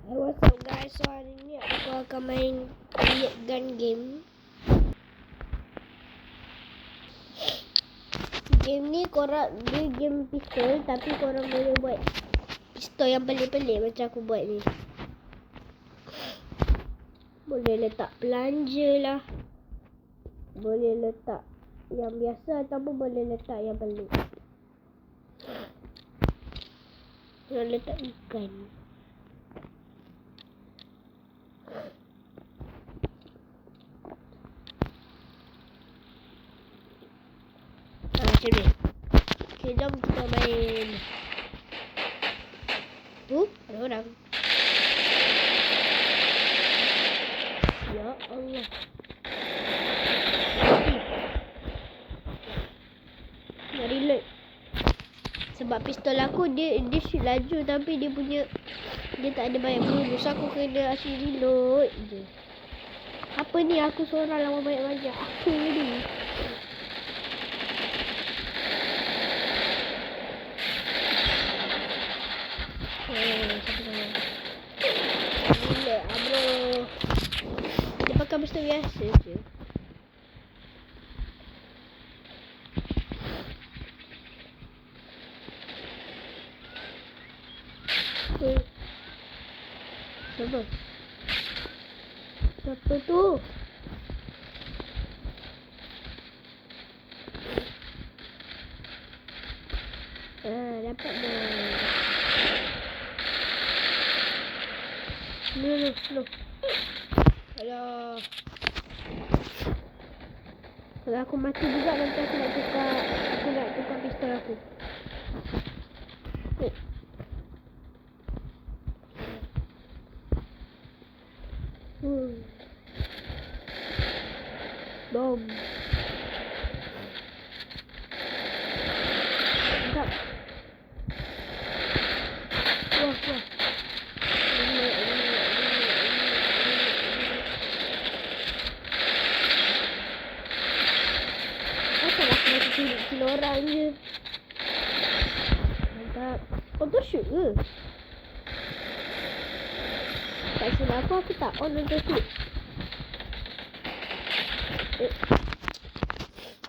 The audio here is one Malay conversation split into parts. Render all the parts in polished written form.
Hey, what's up guys? So hari ni aku akan main Elite Gun game. Game ni dia game pistol, tapi korang boleh buat pistol yang pelik-pelik macam aku buat ni. Boleh letak plunger lah, boleh letak yang biasa ataupun boleh letak yang pelik. Nak letak ikan. Macam ni. Okay, jom kita main. Ada orang. Ya Allah. Nak reload. Sebab pistol aku dia shoot laju, tapi dia tak ada banyak peluru. So aku kena asyik reload je. Apa ni, aku seorang lama banyak-banyak. Apa ni? Gila bro. Dia pakai pistol biasa je. Siapa tu? Dapat dah. No. Alah. Kalau aku mati juga, nanti aku nak tukar pistol aku. Bom. Mantap. Wah. Asal aku nak kill orang je. Mantap. Auto shoot ke? Tak silap aku tak on auto shoot.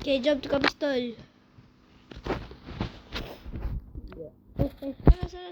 Okay, jom tukar pistol.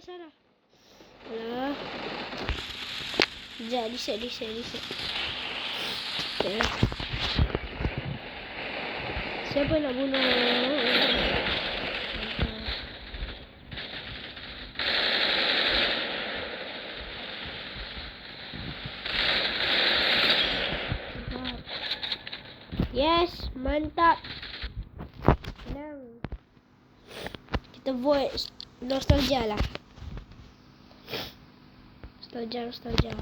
Salah. Alah. Sekejap, reset. Okay. Siapa nak bunuh? Yes, mantap. Senang. Kita vote nostalgia lah. Nostalgia.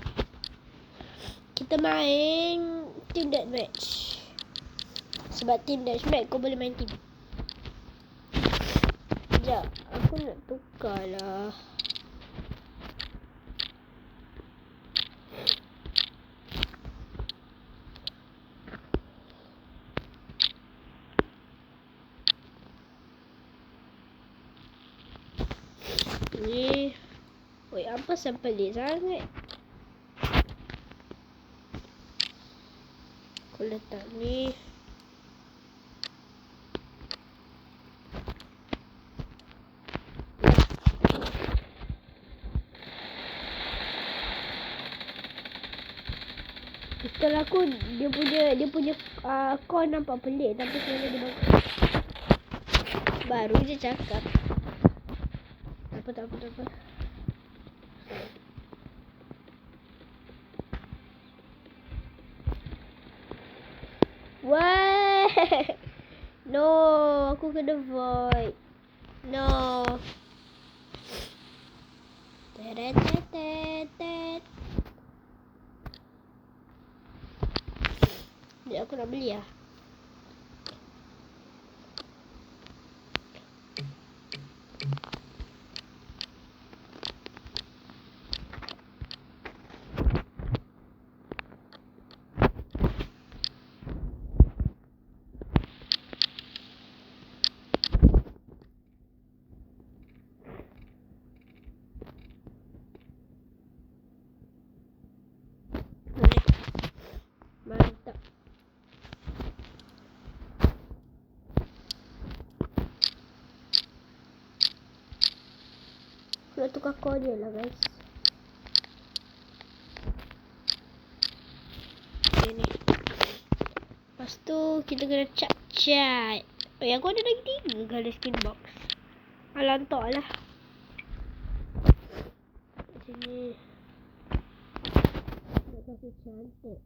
Kita main team deathmatch. Sebab team deathmatch kau boleh main team. Sekejap, aku nak tukar lah. Ni. Oi, apa sampai pelik sangat? Aku letak ni. Pistol aku dia punya core nampak pelik, tapi sebenarnya dia bagus. Baru je cakap. Tak apa. Wah. No, aku kena void. No. Teret. Jadi aku nak beli lah. Nak tukar core dia lah guys. Okay ni. Lepas tu kita kena cat. Aku ada lagi 3 kali skin box. Alantok lah. Sini. Nak kasih cantik.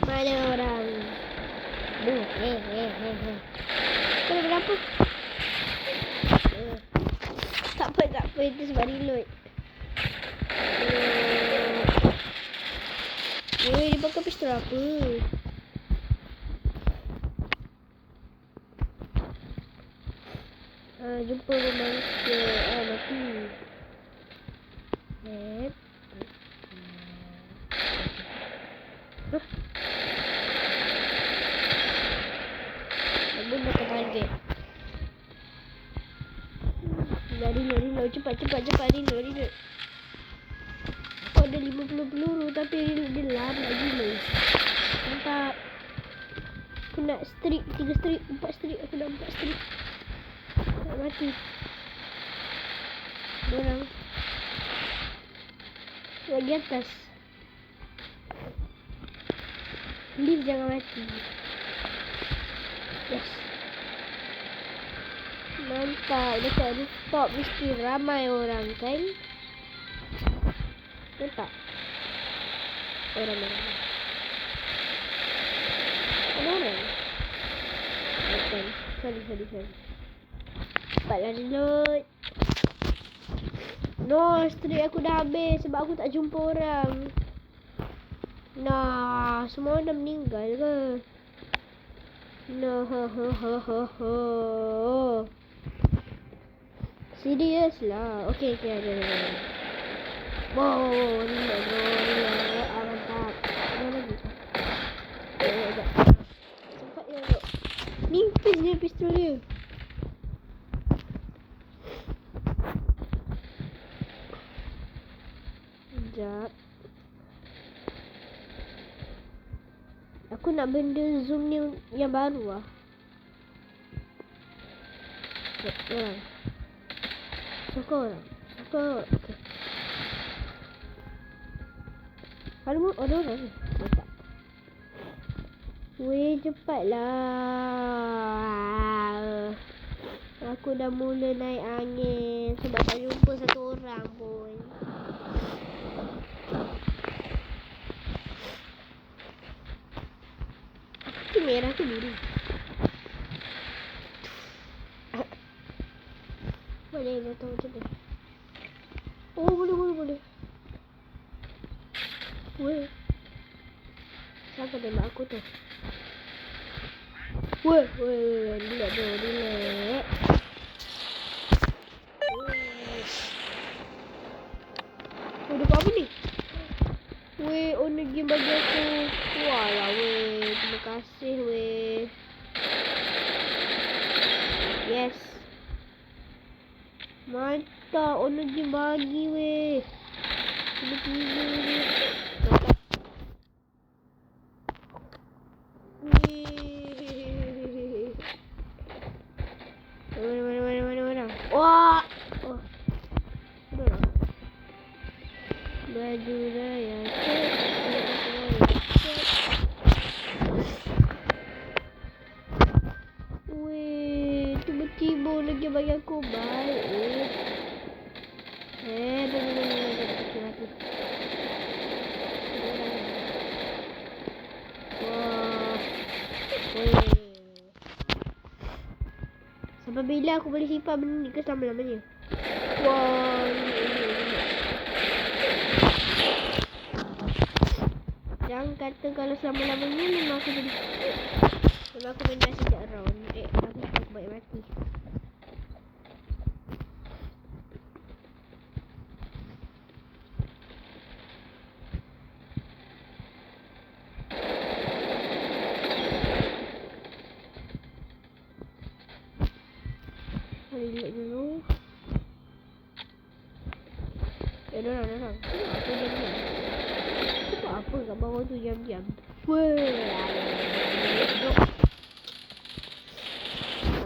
Mana orang? Kenapa? Tak apa. Itu sebab reload. Dia pakai pistol apa? Jumpa manusia. Mati. Aku makan target. Reload. Cepat reload. Aku ada 50 peluru tapi reload dia lama gila. Mantap. Aku nak streak, 3 streak, 4 streak. Aku nak 4 streak. Tak mati. Dorang lagi atas. Please jangan mati. Yes. Mantap. Dekat rooftop mesti ramai orang kan? Nampak? Ramai. Ada orang? Bukan. Sorry. Cepatlah reload. No, streak aku dah habis sebab aku tak jumpa orang. Nah, semua dah meninggal ke? No, serius lah. Okay, ada. Wow, reload. Mantap. Ada lagi. Sekejap. Sempat je duduk. Nipis dia pistol dia. Sekejap. Aku nak benda zoom ni yang baru lah. Orang. Sokor. Okay. Ada orang ni. Mantap. Weh, cepatlah. Aku dah mula naik angin sebab tak jumpa satu orang pun. Itu merah tu biru. Boleh tahu macam ni. Oh, boleh. Weh. Siapa tembak aku tu? Weh, relax. Dapat apa ni? Weh, owner game bagi aku. Walah weh, terima kasih weh. Yes. Mantap, owner game bagi weh. Tiba-tiba ni. Mantap. Mana? Wah. Oh. Mana? Baju raya. Weh, tiba-tiba lagi bagi aku baik. Mati. Wah. Weh. Sampai bila aku boleh simpan benda ni ke selama-lamanya? Wah. Jangan kata kalau selama-lamanya memang aku jadi. Memang aku main dah sejak round. Aku baik mati. Lihat dulu. Ada orang. kat bawah tu diam-diam. Weh.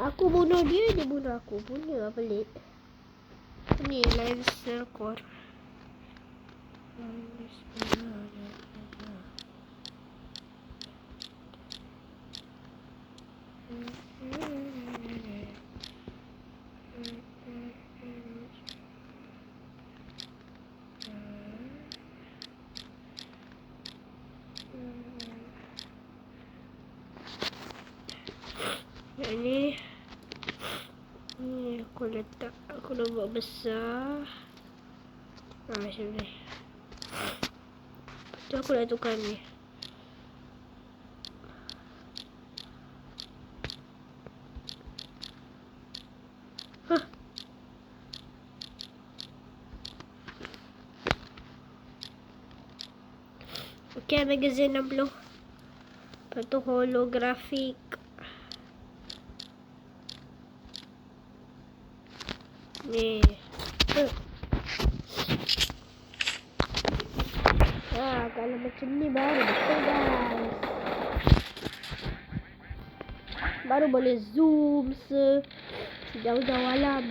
Aku bunuh dia, dia bunuh aku. Punya pelik. Ni Lancer Core. Yang ni aku letak, aku dah buat besar. Macam ni. Tu aku dah tukar ni. Hah. Okay, magazine 60. Lepas tu holographic. Ni. Kalau macam ni baru betul guys. Baru boleh zoom sejauh-jauh alam.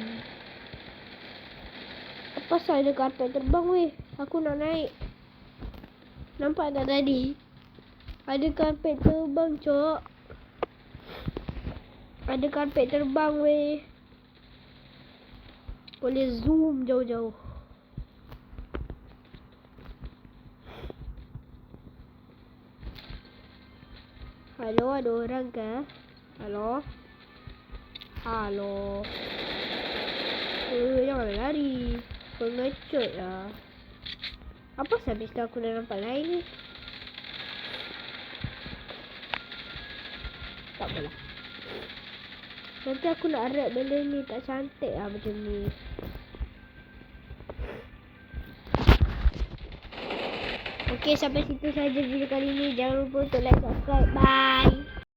Apa pasal ada karpet terbang weh? Aku nak naik. Nampak tak tadi? Ada karpet terbang cok. Ada karpet terbang weh. Boleh zoom jauh-jauh. Halo, ada orang ke? Halo? Halo? Jangan lari. Pengecut lah. Apa habis aku dah nampak lain ni? Tak apalah. Nanti aku nak wrap benda ni tak cantik lah macam ni. Okay, sampai situ saja video kali ni. Jangan lupa untuk like, subscribe. Bye.